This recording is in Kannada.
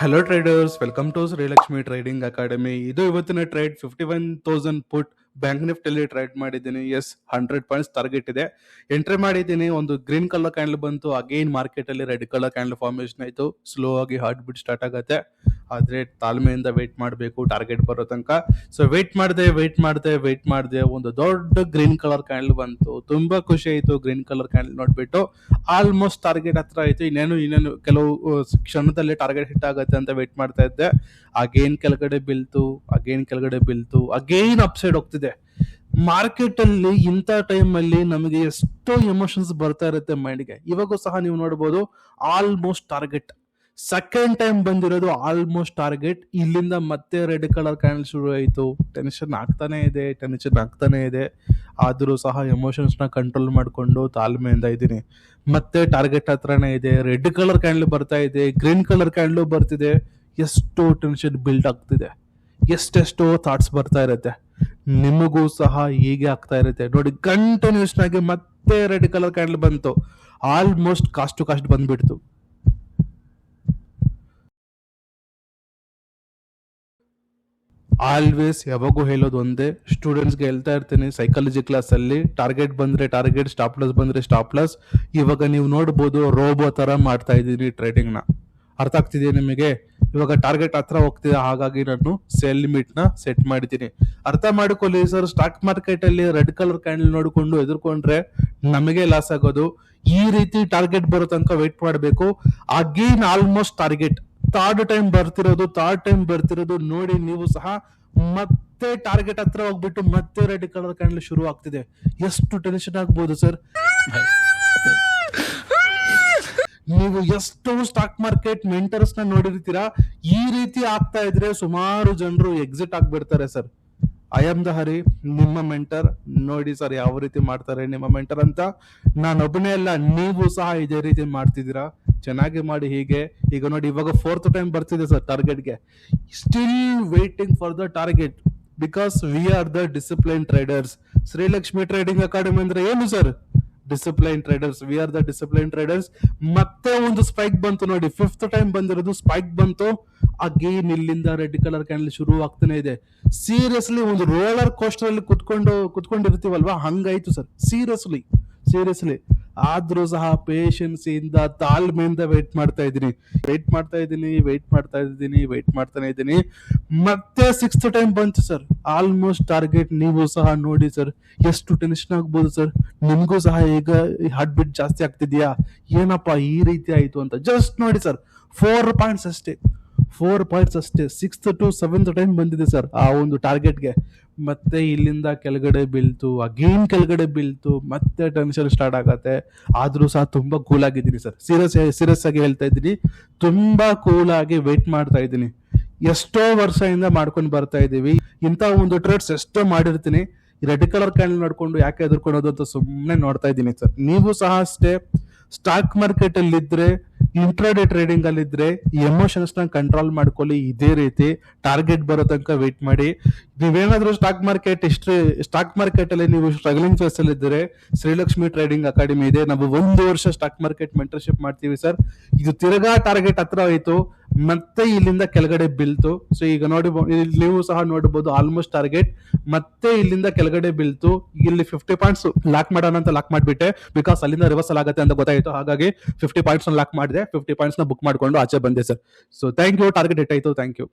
Hello traders, welcome to Srilakshmi trading academy. ಇದು ಇವತ್ತಿನ ಟ್ರೇಡ್ 51,000 ಪುಟ್ ಬ್ಯಾಂಕ್ ನಿಫ್ಟಿಲಿ ಟ್ರೇಡ್ ಮಾಡಿದ್ದೀನಿ. ಎಸ್, 100 ಪಾಯಿಂಟ್ಸ್ ಟಾರ್ಗೆಟ್ ಇದೆ. ಎಂಟ್ರಿ ಮಾಡಿದ್ದೀನಿ. ಒಂದು ಗ್ರೀನ್ ಕಲರ್ ಕ್ಯಾಂಡಲ್ ಬಂತು. ಅಗೈನ್ ಮಾರ್ಕೆಟ್ ಅಲ್ಲಿ ರೆಡ್ ಕಲರ್ ಕ್ಯಾಂಡಲ್ ಫಾರ್ಮೇಶನ್ ಆಯ್ತು. ಸ್ಲೋ ಆಗಿ ಹಾರ್ಟ್ ಬಿಟ್ ಸ್ಟಾರ್ಟ್ ಆಗುತ್ತೆ. ಆದ್ರೆ ತಾಳ್ಮೆಯಿಂದ ವೇಟ್ ಮಾಡಬೇಕು ಟಾರ್ಗೆಟ್ ಬರೋ ತನಕ. ಸೊ ವೇಟ್ ಮಾಡಿದೆ. ಒಂದು ದೊಡ್ಡ ಗ್ರೀನ್ ಕಲರ್ ಕ್ಯಾಂಡಲ್ ಬಂತು. ತುಂಬಾ ಖುಷಿ ಆಯ್ತು ಗ್ರೀನ್ ಕಲರ್ ಕ್ಯಾಂಡಲ್ ನೋಡ್ಬಿಟ್ಟು. ಆಲ್ಮೋಸ್ಟ್ ಟಾರ್ಗೆಟ್ ಹತ್ರ ಆಯ್ತು. ಇನ್ನೇನು ಕೆಲವು ಕ್ಷಣದಲ್ಲಿ ಟಾರ್ಗೆಟ್ ಹಿಟ್ ಆಗುತ್ತೆ ಅಂತ ವೇಟ್ ಮಾಡ್ತಾ ಇದ್ದೆ. ಅಗೇನ್ ಕೆಳಗಡೆ ಬೀಳ್ತು, ಅಗೇನ್ ಅಪ್ ಸೈಡ್ ಹೋಗ್ತಿದೆ. ಮಾರ್ಕೆಟ್ ಅಲ್ಲಿ ಇಂಥ ಟೈಮ್ ಅಲ್ಲಿ ನಮಗೆ ಎಷ್ಟೋ ಎಮೋಷನ್ಸ್ ಬರ್ತಾ ಇರುತ್ತೆ ಮೈಂಡ್ಗೆ. ಇವಾಗೂ ಸಹ ನೀವು ನೋಡಬಹುದು ಆಲ್ಮೋಸ್ಟ್ ಟಾರ್ಗೆಟ್. ಸೆಕೆಂಡ್ ಟೈಮ್ ಬಂದಿರೋದು ಆಲ್ಮೋಸ್ಟ್ ಟಾರ್ಗೆಟ್. ಇಲ್ಲಿಂದ ಮತ್ತೆ ರೆಡ್ ಕಲರ್ ಕ್ಯಾಂಡಲ್ ಶುರು ಆಯ್ತು. ಟೆನ್ಷನ್ ಆಗ್ತಾನೆ ಇದೆ. ಆದ್ರೂ ಸಹ ಎಮೋಷನ್ಸ್ ನ ಕಂಟ್ರೋಲ್ ಮಾಡ್ಕೊಂಡು ತಾಳ್ಮೆಯಿಂದ ಇದ್ದೀನಿ. ಮತ್ತೆ ಟಾರ್ಗೆಟ್ ಹತ್ರನೇ ಇದೆ. ರೆಡ್ ಕಲರ್ ಕ್ಯಾಂಡಲ್ ಬರ್ತಾ ಇದೆ, ಗ್ರೀನ್ ಕಲರ್ ಕ್ಯಾಂಡಲ್ ಬರ್ತಿದೆ. ಎಷ್ಟೋ ಟೆನ್ಷನ್ ಬಿಲ್ಡ್ ಆಗ್ತಿದೆ, ಎಷ್ಟೆಷ್ಟೋ ಥಾಟ್ಸ್ ಬರ್ತಾ ಇರುತ್ತೆ. ನಿಮಗೂ ಸಹ ಹೀಗೆ ಆಗ್ತಾ ಇರುತ್ತೆ ನೋಡಿ. ಕಂಟಿನ್ಯೂಸ್ ಆಗಿ ಮತ್ತೆ ರೆಡ್ ಕಲರ್ ಕ್ಯಾಂಡಲ್ ಬಂತು. ಆಲ್ಮೋಸ್ಟ್ ಕಾಸ್ಟ್ ಟು ಕಾಸ್ಟ್ ಬಂದ್ಬಿಡ್ತು. ಆಲ್ವೇಸ್ ಯಾವಾಗೂ ಹೇಳೋದು ಒಂದೇ, ಸ್ಟೂಡೆಂಟ್ಸ್ಗೆ ಹೇಳ್ತಾ ಇರ್ತೀನಿ ಸೈಕಾಲಜಿ ಕ್ಲಾಸ್ ಅಲ್ಲಿ, ಟಾರ್ಗೆಟ್ ಬಂದ್ರೆ ಟಾರ್ಗೆಟ್, ಸ್ಟಾಪ್ ಲಾಸ್ ಬಂದ್ರೆ ಸ್ಟಾಪ್ ಲಾಸ್. ಇವಾಗ ನೀವು ನೋಡ್ಬೋದು ರೋಬೋ ತರ ಮಾಡ್ತಾ ಇದ್ದೀನಿ ಟ್ರೇಡಿಂಗ್ ನ. ಅರ್ಥ ಆಗ್ತಿದೆಯಾ ನಿಮಗೆ? ಇವಾಗ ಟಾರ್ಗೆಟ್ ಹತ್ರ ಹೋಗ್ತಿದೆ, ಹಾಗಾಗಿ ನಾನು ಸೆಲ್ ಲಿಮಿಟ್ ನ ಸೆಟ್ ಮಾಡಿದ್ದೀನಿ. ಅರ್ಥ ಮಾಡ್ಕೊಳ್ಳಿ ಸರ್. ಸ್ಟಾಕ್ ಮಾರ್ಕೆಟ್ ಅಲ್ಲಿ ರೆಡ್ ಕಲರ್ ಕ್ಯಾಂಡಲ್ ನೋಡಿಕೊಂಡು ಎದುರ್ಕೊಂಡ್ರೆ ನಮಗೆ ಲಾಸ್ ಆಗೋದು. ಈ ರೀತಿ ಟಾರ್ಗೆಟ್ ಬರೋ ತನಕ ವೇಟ್ ಮಾಡಬೇಕು. Again almost target third time ಬರ್ತಿರೋದು ನೋಡಿ. ನೀವು ಸಹ ಮತ್ತೆ ಟಾರ್ಗೆಟ್ ಹತ್ರ ಹೋಗ್ಬಿಟ್ಟು ಮತ್ತೆ ರೆಡ್ ಕಲರ್ ಕ್ಯಾಂಡಲ್ ಶುರು ಆಗ್ತಿದೆ. ಎಷ್ಟು ಟೆನ್ಷನ್ ಆಗ್ಬೋದು ಸರ್. ನೀವು ಎಷ್ಟು ಸ್ಟಾಕ್ ಮಾರ್ಕೆಟ್ ಮೆಂಟರ್ಸ್ ನ ನೋಡಿರ್ತೀರಾ. ಈ ರೀತಿ ಆಗ್ತಾ ಇದ್ರೆ ಸುಮಾರು ಜನರು ಎಕ್ಸಿಟ್ ಆಗ್ಬಿಡ್ತಾರೆ ಸರ್. ಐ ಆಮ್ ದ ಹರಿ, ನಿಮ್ಮ ಮೆಂಟರ್. ನೋಡಿ ಸರ್ ಯಾವ ರೀತಿ ಮಾಡ್ತಾರೆ ನಿಮ್ಮ ಮೆಂಟರ್ ಅಂತ. ನಾನೊಬ್ಬನೇ ಅಲ್ಲ, ನೀವು ಸಹ ಇದೇ ರೀತಿ ಮಾಡ್ತಿದ್ದೀರಾ. ಚೆನ್ನಾಗಿ ಮಾಡಿ ಹೀಗೆ. ಈಗ ನೋಡಿ, ಇವಾಗ 4th ಟೈಮ್ ಬರ್ತಿದೆ ಸರ್ ಟಾರ್ಗೆಟ್ಗೆ. Still waiting for the target because we are the discipline traders. Srilakshmi trading academy ಅಂದ್ರೆ ಏನು sir? Discipline traders. We are the discipline traders. ಮತ್ತೆ ಒಂದು ಸ್ಪೈಕ್ ಬಂತು ನೋಡಿ. 5th ಟೈಮ್ ಬಂದಿರೋದು ಸ್ಪೈಕ್ ಬಂತು. ಅಗೇನ್ ಇಲ್ಲಿಂದ ರೆಡ್ ಕಲರ್ ಕ್ಯಾಂಡಲ್ ಶುರು ಆಗ್ತಾನೆ ಇದೆ. ಸೀರಿಯಸ್ಲಿ ಒಂದು ರೋಲರ್ ಕೋಸ್ಟರ್ ಅಲ್ಲಿ ಕುತ್ಕೊಂಡಿರ್ತೀವಲ್ವಾ, ಹಂಗಾಯ್ತು ಸರ್. ಸೀರಿಯಸ್ಲಿ. ಆದ್ರೂ ಸಹ ಪೇಷನ್ಸ್ ಇಂದ ತಾಳ್ಮೆಯಿಂದ ವೇಟ್ ಮಾಡ್ತಾ ಇದ್ದೀನಿ. ಮಾಡ್ತಾನೆ ಇದ್ದೀನಿ. ಮತ್ತೆ 6th ಟೈಮ್ ಬಂತು ಸರ್ ಆಲ್ಮೋಸ್ಟ್ ಟಾರ್ಗೆಟ್. ನೀವು ಸಹ ನೋಡಿ ಸರ್ ಎಷ್ಟು ಟೆನ್ಷನ್ ಆಗ್ಬೋದು ಸರ್. ನಿಮ್ಗೂ ಸಹ ಈಗ ಹಾರ್ಟ್ ಬೀಟ್ ಜಾಸ್ತಿ ಆಗ್ತಿದ್ಯಾ, ಏನಪ್ಪಾ ಈ ರೀತಿ ಆಯ್ತು ಅಂತ. ಜಸ್ಟ್ ನೋಡಿ ಸರ್, 4 ಪಾಯಿಂಟ್ಸ್ ಅಷ್ಟೇ. 6th to 7th ಟೈಮ್ ಬಂದಿದೆ ಸರ್ ಆ ಒಂದು ಟಾರ್ಗೆಟ್ಗೆ. ಮತ್ತೆ ಇಲ್ಲಿಂದ ಕೆಳಗಡೆ ಬೀಳ್ತು, ಮತ್ತೆ ಟೆನ್ಷನ್ ಸ್ಟಾರ್ಟ್ ಆಗತ್ತೆ. ಆದ್ರೂ ಸಹ ತುಂಬಾ ಕೂಲ್ ಆಗಿದ್ದೀನಿ ಸರ್. ಸೀರಿಯಸ್ ಆಗಿ ಹೇಳ್ತಾ ಇದ್ದೀನಿ. ತುಂಬಾ ಕೂಲ್ ಆಗಿ ವೇಟ್ ಮಾಡ್ತಾ ಇದ್ದೀನಿ. ಎಷ್ಟೋ ವರ್ಷದಿಂದ ಮಾಡ್ಕೊಂಡು ಬರ್ತಾ ಇದೀವಿ. ಇಂತ ಒಂದು ಟ್ರೇಡ್ಸ್ ಎಷ್ಟೋ ಮಾಡಿರ್ತೀನಿ. ರೆಡ್ ಕಲರ್ ಕ್ಯಾಂಡಲ್ ನೋಡ್ಕೊಂಡು ಯಾಕೆ ಎದುರ್ಕೊಳೋದು ಅಂತ ಸುಮ್ಮನೆ ನೋಡ್ತಾ ಇದ್ದೀನಿ ಸರ್. ನೀವು ಸಹ ಅಷ್ಟೇ. ಸ್ಟಾಕ್ ಮಾರ್ಕೆಟ್ ಅಲ್ಲಿ ಇದ್ರೆ, ಇಂಟ್ರಾಡೇ ಟ್ರೇಡಿಂಗ್ ಅಲ್ಲಿ ಇದ್ರೆ ಎಮೋಷನ್ಸ್ ನ ಕಂಟ್ರೋಲ್ ಮಾಡ್ಕೊಳ್ಳಿ. ಇದೇ ರೀತಿ ಟಾರ್ಗೆಟ್ ಬರೋ ತನಕ ವೇಟ್ ಮಾಡಿ. ನೀವೇನಾದ್ರೂ ಸ್ಟಾಕ್ ಮಾರ್ಕೆಟ್ ಅಲ್ಲಿ ನೀವು ಸ್ಟ್ರಗ್ಲಿಂಗ್ ಫೇಸ್ ಅಲ್ಲಿ ಇದ್ರೆ, ಶ್ರೀಲಕ್ಷ್ಮಿ ಟ್ರೇಡಿಂಗ್ ಅಕಾಡೆಮಿ ಇದೆ. ನಾವು 1 ವರ್ಷ ಸ್ಟಾಕ್ ಮಾರ್ಕೆಟ್ ಮೆಂಟರ್ಶಿಪ್ ಮಾಡ್ತೀವಿ ಸರ್. ಇದು ತಿರ್ಗಾ ಟಾರ್ಗೆಟ್ ಹತ್ರ ಆಯ್ತು, ಮತ್ತೆ ಇಲ್ಲಿಂದ ಕೆಳಗಡೆ ಬೀಳ್ತು. ಸೊ ಈಗ ನೋಡಿ, ನೀವು ಸಹ ನೋಡಬಹುದು ಆಲ್ಮೋಸ್ಟ್ ಟಾರ್ಗೆಟ್. ಮತ್ತೆ ಇಲ್ಲಿಂದ ಕೆಳಗಡೆ ಬೀಳ್ತು. ಇಲ್ಲಿ 50 ಪಾಯಿಂಟ್ಸ್ ಲಾಕ್ ಮಾಡೋಣ ಅಂತ ಲಾಕ್ ಮಾಡ್ಬಿಟ್ಟೆ. ಬಿಕಾಸ್ ಅಲ್ಲಿಂದ ರಿವರ್ಸಲ್ ಆಗುತ್ತೆ ಅಂತ ಗೊತ್ತಾಯ್ತು. ಹಾಗಾಗಿ 50 ಪಾಯಿಂಟ್ಸ್ ಲಾಕ್ ಮಾಡಿದೆ. 50 ಪಾಯಿಂಟ್ಸ್ ನ ಬುಕ್ ಮಾಡ್ಕೊಂಡು ಆಚೆ ಬಂದೆ sir. So thank you. Target hit ಆಯ್ತು. Thank you.